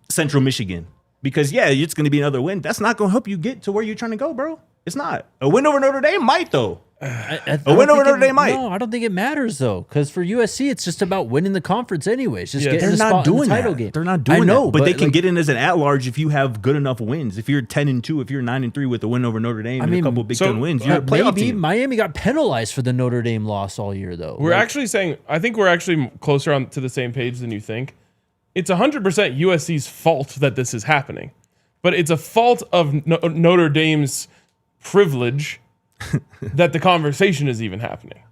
Central Michigan. Because, yeah, it's going to be another win. That's not going to help you get to where you're trying to go, bro. It's not. A win over Notre Dame might, though. A win over Notre Dame might. No, I don't think it matters, though. Because for USC, it's just about winning the conference anyways. Just getting the spot in the title game. They're not doing that. But they can get in as an at-large if you have good enough wins. If you're 10-2, if you're 9-3 with a win over Notre Dame and a couple Big Ten wins, you're a playoff team. Miami got penalized for the Notre Dame loss all year, though. I think we're actually closer to the same page than you think. It's 100% USC's fault that this is happening. But it's a fault of Notre Dame's privilege that the conversation is even happening.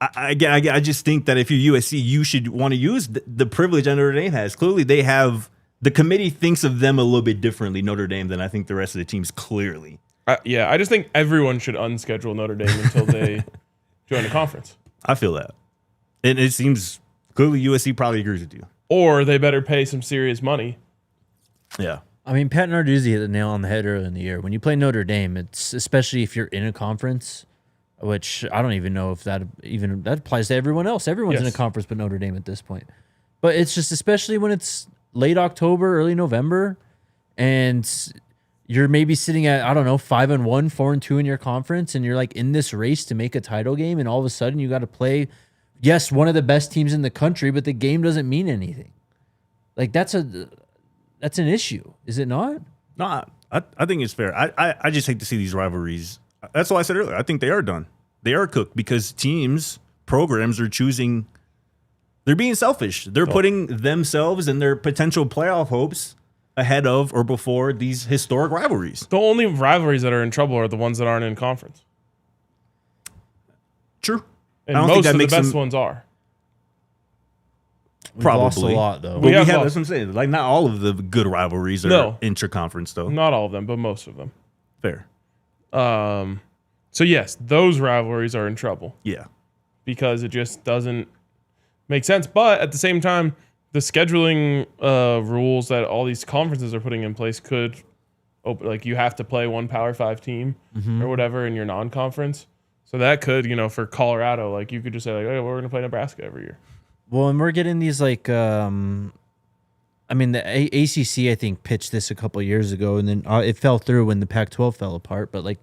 I just think that if you're USC, you should want to use the privilege that Notre Dame has. Clearly, they have the committee thinks of them a little bit differently, Notre Dame, than I think the rest of the teams. Clearly, I just think everyone should unschedule Notre Dame until they join the conference. I feel that, and it seems clearly USC probably agrees with you. Or they better pay some serious money. Yeah. I mean, Pat Narduzzi hit the nail on the head earlier in the year. When you play Notre Dame, it's especially if you're in a conference, which I don't even know if that applies to everyone else. Everyone's in a conference but Notre Dame at this point. But it's just especially when it's late October, early November, and you're maybe sitting at, 5-1, 4-2 in your conference, and you're like in this race to make a title game, and all of a sudden you got to play, yes, one of the best teams in the country, but the game doesn't mean anything. Like, that's an issue, is it not? No, I think it's fair. I just hate to see these rivalries. That's why I said earlier, I think they are done. They are cooked because programs are choosing, they're being selfish. They're putting themselves and their potential playoff hopes ahead of or before these historic rivalries. The only rivalries that are in trouble are the ones that aren't in conference. True. And I don't think most that of the makes best them- ones are. We've lost a Probably. lot, though. But we have lost. that's what I'm saying. Like, not all of the good rivalries are intra-conference, though. Not all of them, but most of them. Fair. So yes, those rivalries are in trouble Yeah. because it just doesn't make sense. But at the same time, the scheduling rules that all these conferences are putting in place could open, like you have to play one Power 5 team or whatever in your non-conference. So that could, for Colorado, like you could just say like, oh, we're going to play Nebraska every year. Well, and we're getting these like, the ACC I think pitched this a couple of years ago, and then it fell through when the Pac-12 fell apart. But like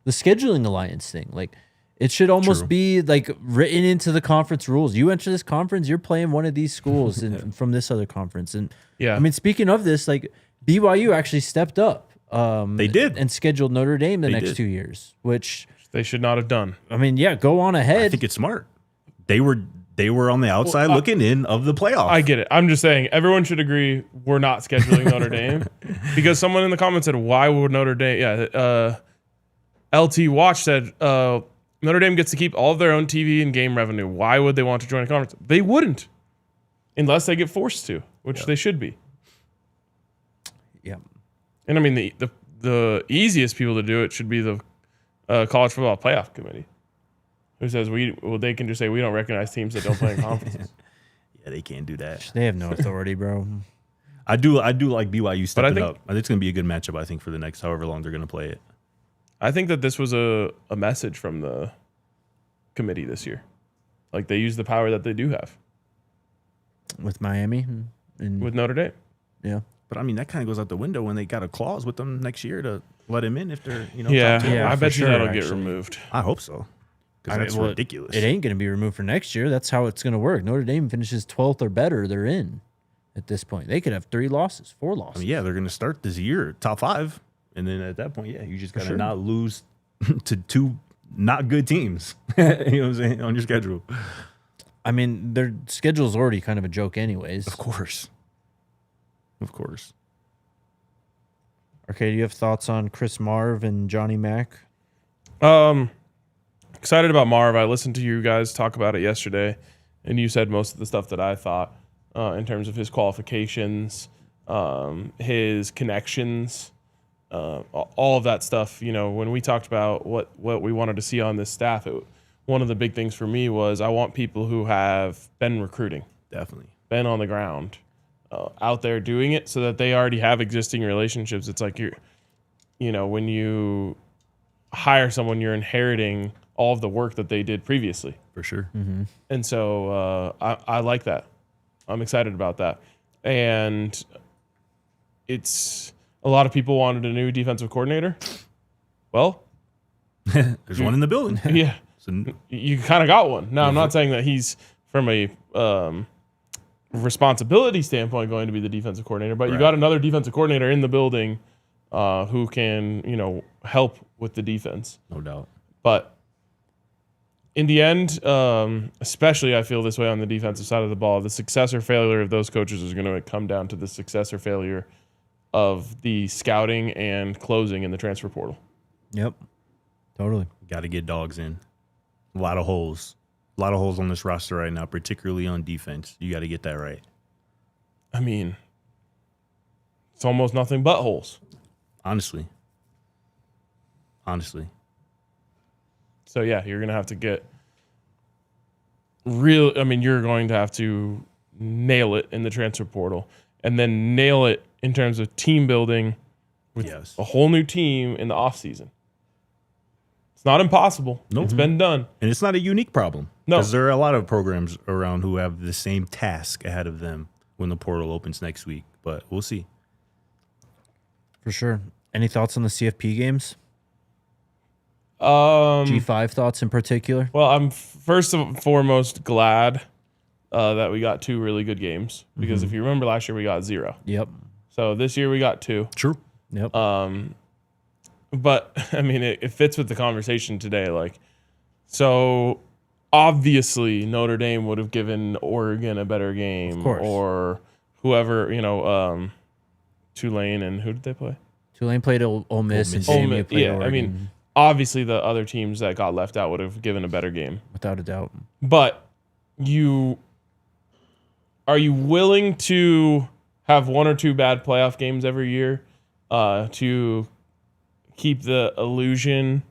the scheduling alliance thing, like it should almost be like written into the conference rules. You enter this conference, you're playing one of these schools from this other conference. And Yeah. I mean, speaking of this, like BYU actually stepped up. They did. And scheduled Notre Dame the next did. 2 years, which They should not have done. I mean, yeah, go on I ahead. think it's smart. They were on the outside looking in of the playoff. I get it. I'm just saying everyone should agree we're not scheduling Notre Dame because someone in the comments said, why would Notre Dame? Yeah. LT Watch said Notre Dame gets to keep all of their own TV and game revenue. Why would they want to join a conference? They wouldn't unless they get forced to, which they should be. Yeah. And I mean, the easiest people to do it should be the College Football Playoff Committee, who says they can just say we don't recognize teams that don't play in conferences. Yeah, they can't do that. They have no authority, bro. I do like BYU stepping think- up. I think it's going to be a good matchup, I think, for the next however long they're going to play it. I think that this was a message from the committee this year. Like they use the power that they do have With Miami and with Notre Dame. yeah. But, I mean, that kind of goes out the window when they got a clause with them next year to let him in if they're, Yeah, top 10. Yeah, I for bet you sure, that'll get actually. removed. I hope so. Because that's well, ridiculous. It ain't going to be removed for next year. That's how it's going to work. Notre Dame finishes 12th or better, they're in at this point. They could have 3 losses, 4 losses. I mean, yeah, they're going to start this year top 5. And then at that point, yeah, you just got to sure. not lose to 2 not good teams, you know what I'm saying, on your schedule. I mean, their schedule's already kind of a joke anyways. Of course. Okay, do you have thoughts on Chris Marve and Johnnie Mack? Excited about Marve. I listened to you guys talk about it yesterday, and you said most of the stuff that I thought in terms of his qualifications, his connections, all of that stuff. When we talked about what we wanted to see on this staff, one of the big things for me was I want people who have been recruiting, Definitely. been on the ground, out there doing it, so that they already have existing relationships. It's like when you hire someone, you're inheriting all of the work that they did previously. For sure. And so I like that. I'm excited about that. And it's a lot of people wanted a new defensive coordinator. Well, There's one in the building. yeah, So, you kind of got one. Now, I'm not saying that he's from a responsibility standpoint going to be the defensive coordinator, but you got another defensive coordinator in the building who can, help with the defense. no doubt. But in the end, especially I feel this way on the defensive side of the ball, the success or failure of those coaches is going to come down to the success or failure of the scouting and closing in the transfer portal. Yep. Totally. Got to get dogs in. A lot of holes. A lot of holes on this roster right now, particularly on defense. You got to get that right. I mean, it's almost nothing but holes. Honestly. So, yeah, you're going to have to get you're going to have to nail it in the transfer portal and then nail it in terms of team building with a whole new team in the offseason. It's not impossible. Nope. It's been done. And it's not a unique problem. No. Because there are a lot of programs around who have the same task ahead of them when the portal opens next week. But we'll see. For sure. Any thoughts on the CFP games? Um, G5 thoughts in particular? Well, I'm first and foremost glad that we got 2 really good games because if you remember last year we got 0. Yep. So this year we got 2. True. Yep. But I mean, it fits with the conversation today. Like, so obviously Notre Dame would have given Oregon a better game, Of course. or whoever, Tulane, and who did they play? Tulane played Ole Miss and Miss. JMU played Yeah, Oregon. I mean, obviously the other teams that got left out would have given a better game. Without a doubt. But are you willing to have one or two bad playoff games every year to keep the illusion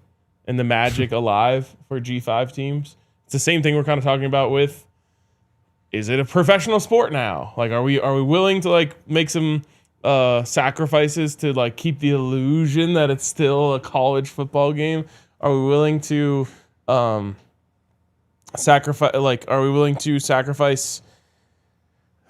and the magic alive for G5 teams? It's the same thing we're kind of talking about with, is it a professional sport now? Like, are we willing to like make some sacrifices to like keep the illusion that it's still a college football game? Are we willing to sacrifice? Like, are we willing to sacrifice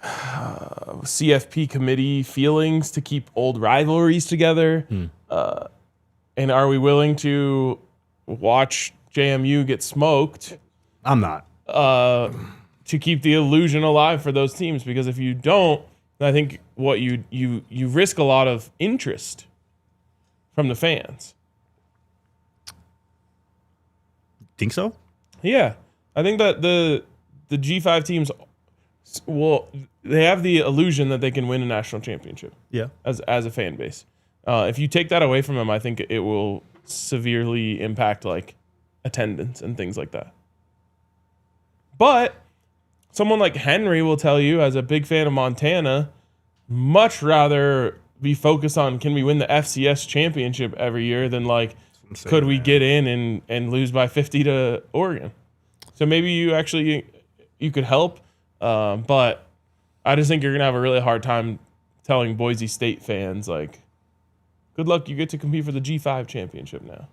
CFP committee feelings to keep old rivalries together? And are we willing to watch JMU get smoked? I'm not. To keep the illusion alive for those teams, because if you don't, I think what you risk a lot of interest from the fans. Think so? Yeah, I think that the G5 teams they have the illusion that they can win a national championship. Yeah. As a fan base, if you take that away from them, I think it will severely impact like attendance and things like that. But someone like Henry will tell you, as a big fan of Montana, much rather be focused on can we win the FCS championship every year than like could we get in and lose by 50 to Oregon. So maybe you could help, but I just think you're gonna have a really hard time telling Boise State fans like, good luck, you get to compete for the G5 championship now.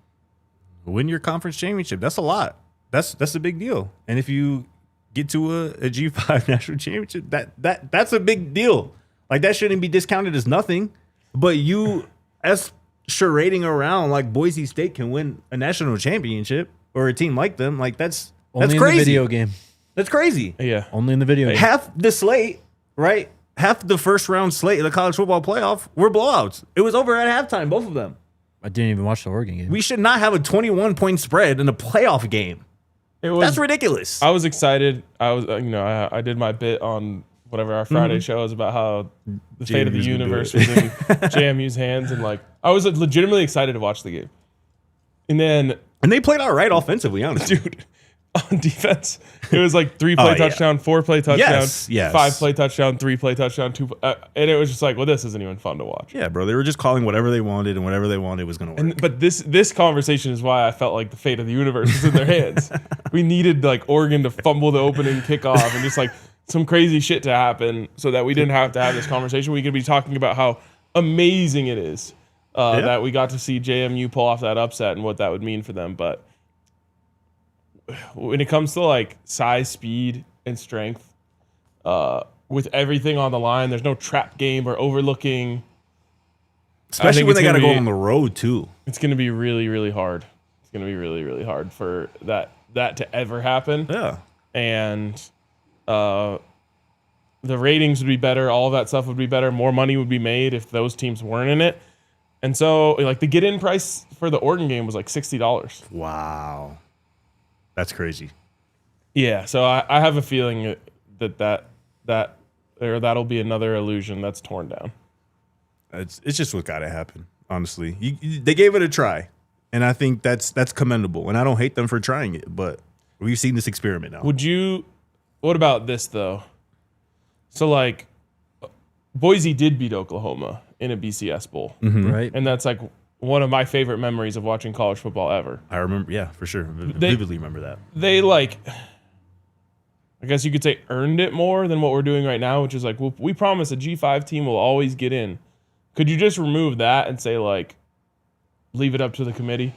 Win your conference championship. That's a lot. That's a big deal. And if you get to a G5 national championship, that's a big deal. Like, that shouldn't be discounted as nothing. But you, as charading around like Boise State can win a national championship or a team like them, like that's Only crazy. in the video game. That's crazy. Yeah. Only in the video game. Half the slate, right? Half the first round slate of the college football playoff were blowouts. It was over at halftime, both of them. I didn't even watch the Oregon game. We should not have a 21-point spread in a playoff game. That's ridiculous. I was excited. I did my bit on whatever our Friday show was about how the fate of the universe was in JMU's hands, and like I was legitimately excited to watch the game. And they played all right offensively, honestly. Dude, on defense, it was like 3-play touchdown, 4-play touchdown, 5-play touchdown, 3-play touchdown, 2, and it was just like, well, this isn't even fun to watch. Yeah, bro, they were just calling whatever they wanted, and whatever they wanted was going to work. But this conversation is why I felt like the fate of the universe was in their hands. We needed like Oregon to fumble the opening kickoff and just like some crazy shit to happen so that we didn't have to have this conversation. We could be talking about how amazing it is that we got to see JMU pull off that upset and what that would mean for them. But when it comes to like size, speed, and strength, with everything on the line, there's no trap game or overlooking. Especially when they got to go on the road too. It's going to be really, really hard. It's going to be really, really hard for that to ever happen. Yeah. And the ratings would be better. All of that stuff would be better. More money would be made if those teams weren't in it. And so, like, the get-in price for the Oregon game was like $60. Wow. That's crazy. Yeah, so I have a feeling that'll be another illusion that's torn down. It's just what got to happen, honestly. They gave it a try, and I think that's commendable. And I don't hate them for trying it, but we've seen this experiment now. What about this, though? So, like, Boise did beat Oklahoma in a BCS Bowl. Mm-hmm. Right. And that's, like, one of my favorite memories of watching college football ever. I remember, yeah, for sure. Vividly remember that. They, like, I guess you could say earned it more than what we're doing right now, which is like, well, we promise a G5 team will always get in. Could you just remove that and say, like, leave it up to the committee?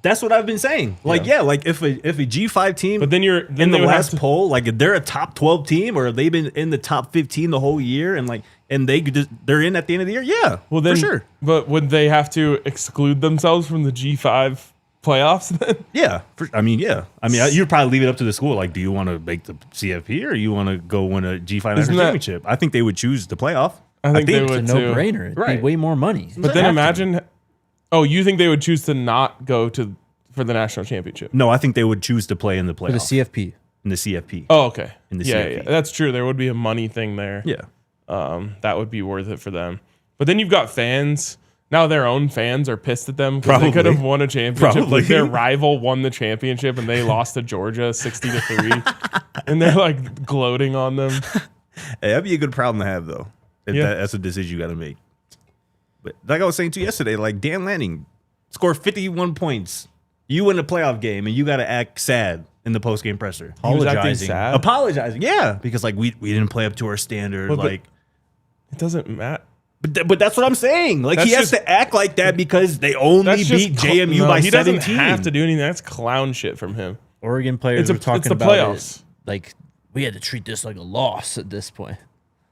That's what I've been saying. Like, yeah, like if a G5 team, but then in the last poll, like if they're a top 12 team or they've been in the top 15 the whole year, and like they're in at the end of the year, yeah, well, then, for sure. But would they have to exclude themselves from the G5 playoffs then? Yeah, you'd probably leave it up to the school. Like, do you want to make the CFP or you want to go win a G5 national championship? I think they would choose the playoff. I think they would it's a no-brainer. It'd be way more money. But then imagine. Oh, you think they would choose to not go for the national championship? No, I think they would choose to play in the playoff. For the CFP. In the CFP. Oh, okay. In the CFP. Yeah, that's true. There would be a money thing there. Yeah. That would be worth it for them. But then you've got fans Now their own fans are pissed at them because they could have won a championship. Probably. Like their rival won the championship and they lost to Georgia 60-3, and they're like gloating on them. Hey, that'd be a good problem to have, though. If Yeah. that's a decision you got to make. But like I was saying to you yesterday, like Dan Lanning scored 51 points. You win a playoff game and you got to act sad in the post game presser. He was acting Apologizing. sad. Apologizing, yeah, because like we didn't play up to our standard. But- like, It doesn't matter. but that's what I'm saying. Like That's he has just- to act like that because they only beat JMU by 17. He doesn't have to do anything. That's clown shit from him. Oregon players were talking it's the about playoffs. it. Like, we had to treat this like a loss at this point.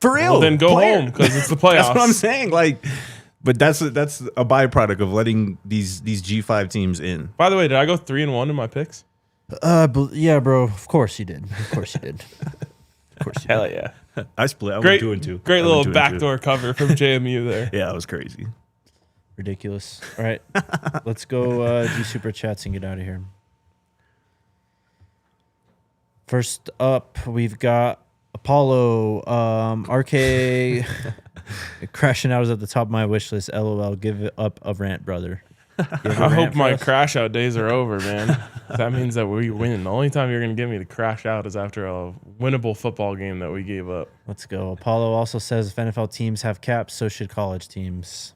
For real. Well, then go home because it's the playoffs. That's what I'm saying. Like, but that's a byproduct of letting these G5 teams in. By the way, did I go 3-1 in my picks? Yeah, bro. Of course you did. Of course you did. Of course you did. Hell yeah. I split. I Great, went 2-2. great I little went 2-2. backdoor cover from JMU there. Yeah, it was crazy. Ridiculous. All right. Let's go do super chats and get out of here. First up, we've got Apollo. RK crashing out is at the top of my wish list. LOL. Give it up a rant, brother. I hope my crash out days are over, man. That means that we win. The only time you're going to get me to crash out is after a winnable football game that we gave up. Let's go. Apollo also says if NFL teams have caps, so should college teams.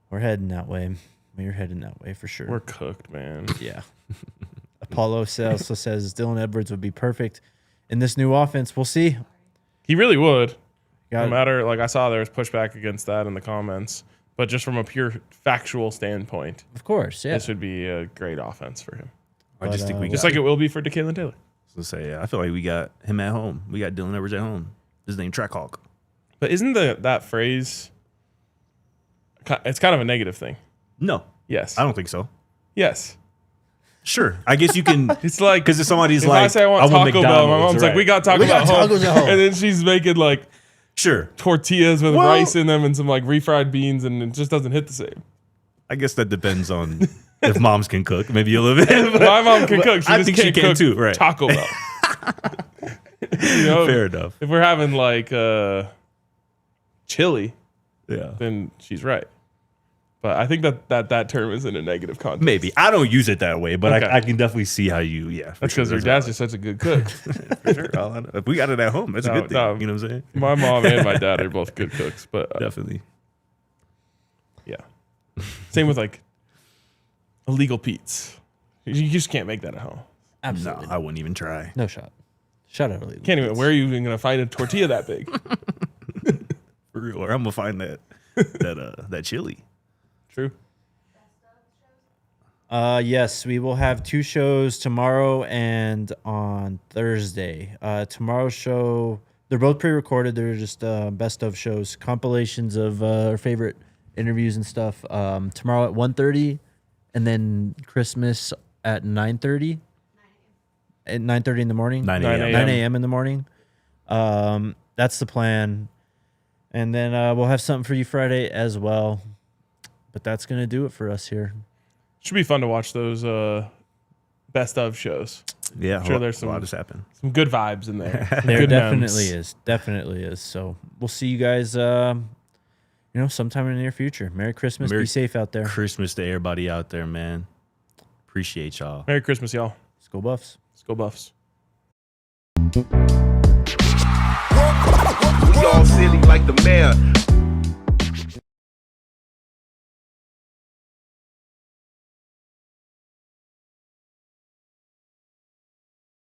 We're heading that way. We're heading that way for sure. We're cooked, man. Yeah. Apollo also says Dylan Edwards would be perfect in this new offense. We'll see. He really would. Got No it. matter, like I saw there was pushback against that in the comments. But just from a pure factual standpoint, Of course, yeah. this would be a great offense for him. I just think we Just got. like it will be for DeKalen Taylor. So say, I feel like we got him at home. We got Dylan Edwards at home. His name Trackhawk. But isn't that phrase, it's kind of a negative thing? No, Yes. I don't think so. Yes. Sure, I guess you can. It's like, Because if somebody's if like, I say I want Taco Bell, my McDonald's, mom's like, right. we got Taco We Bell got at home. tacos at home. And then she's making like Sure, tortillas with Well- rice in them and some like refried beans, and it just doesn't hit the same. I guess that depends on if moms can cook. Maybe a little bit. but- My mom can but cook. She I just think can't she can cook too. Right. Taco Bell. You know, Fair enough. if we're having like chili, Yeah. then she's right. But I think that term is in a negative context. Maybe I don't use it that way, but Okay. I can definitely see how you. Yeah, for That's sure. because your dad's just such a good cook. for sure. If we got it at home, that's a No, good thing. no. You know what I'm saying? My mom and my dad are both good cooks, but Definitely. yeah. Same with like illegal Pete's. You just can't make that at home. No, Absolutely. I wouldn't even try. No shot. Shout out to Can't even. Where are you even gonna find a tortilla that big? For real, or I'm gonna find that chili. True. Yes, we will have 2 shows tomorrow and on Thursday. Tomorrow's show, they're both pre-recorded. They're just best of shows, compilations of our favorite interviews and stuff. Tomorrow at 1:30, and then Christmas at 9:30. At 9:30 in the morning. 9 a.m. 9 a.m. in the morning. That's the plan. And then we'll have something for you Friday as well. But that's going to do it for us here. Should be fun to watch those best of shows. Yeah, Sure, there's a lot some- has happened. Some good vibes in there. Some There good definitely memes. is. Definitely is. So we'll see you guys, sometime in the near future. Merry Christmas. Merry Be safe out there. Christmas to everybody out there, man. Appreciate y'all. Merry Christmas, y'all. Let's go Buffs. Let's go Buffs. We all silly like the mayor.